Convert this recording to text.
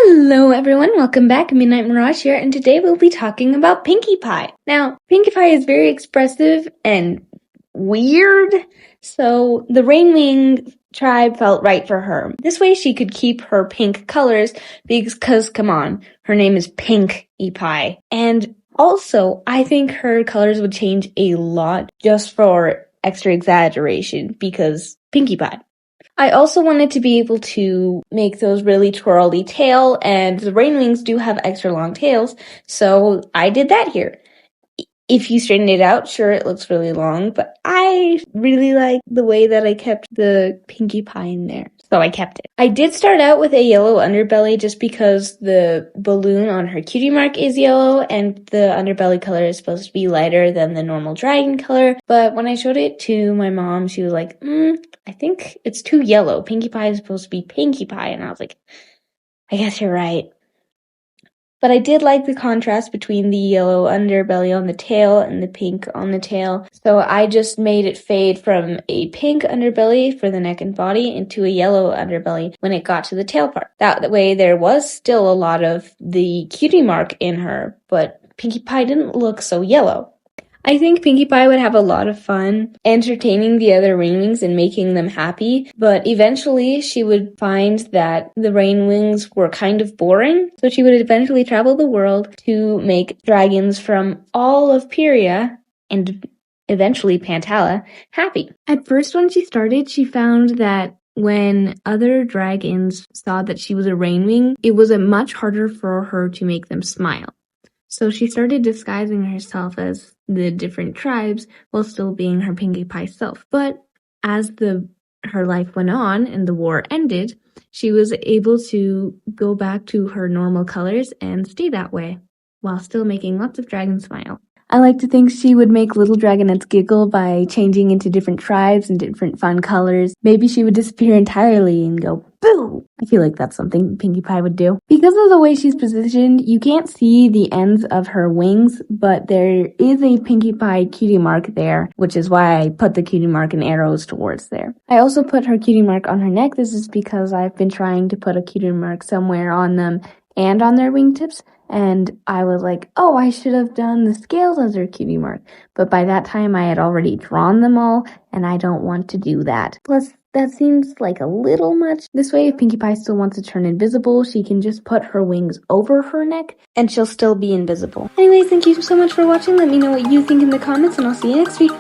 Hello everyone, welcome back. Midnight Mirage here, and today we'll be talking about Pinkie Pie. Now, Pinkie Pie is very expressive and weird, so the Rainwing tribe felt right for her. This way she could keep her pink colors because, come on, her name is Pinkie Pie. And also, I think her colors would change a lot just for extra exaggeration because Pinkie Pie. I also wanted to be able to make those really twirly tail, and the Rainwings do have extra long tails, so I did that here. If you straighten it out, sure, it looks really long, but I really like the way that I kept the Pinkie Pie in there, so I kept it. I did start out with a yellow underbelly just because the balloon on her cutie mark is yellow, and the underbelly color is supposed to be lighter than the normal dragon color, but when I showed it to my mom, she was like, I think it's too yellow. Pinkie Pie is supposed to be Pinkie Pie, and I was like, I guess you're right. But I did like the contrast between the yellow underbelly on the tail and the pink on the tail. So I just made it fade from a pink underbelly for the neck and body into a yellow underbelly when it got to the tail part. That way there was still a lot of the cutie mark in her, but Pinkie Pie didn't look so yellow. I think Pinkie Pie would have a lot of fun entertaining the other Rainwings and making them happy, but eventually she would find that the Rainwings were kind of boring, so she would eventually travel the world to make dragons from all of Pyria and eventually Pantala happy. At first when she started, she found that when other dragons saw that she was a Rainwing, it was much harder for her to make them smile. So she started disguising herself as the different tribes while still being her Pinkie Pie self. But as her life went on and the war ended, she was able to go back to her normal colors and stay that way while still making lots of dragons smile. I like to think she would make little dragonettes giggle by changing into different tribes and different fun colors. Maybe she would disappear entirely and go, boo! I feel like that's something Pinkie Pie would do. Because of the way she's positioned, you can't see the ends of her wings, but there is a Pinkie Pie cutie mark there, which is why I put the cutie mark and arrows towards there. I also put her cutie mark on her neck. This is because I've been trying to put a cutie mark somewhere on them and on their wingtips. And I was like, oh, I should have done the scales as her cutie mark. But by that time, I had already drawn them all, and I don't want to do that. Plus, that seems like a little much. This way, if Pinkie Pie still wants to turn invisible, she can just put her wings over her neck, and she'll still be invisible. Anyways, thank you so much for watching. Let me know what you think in the comments, and I'll see you next week.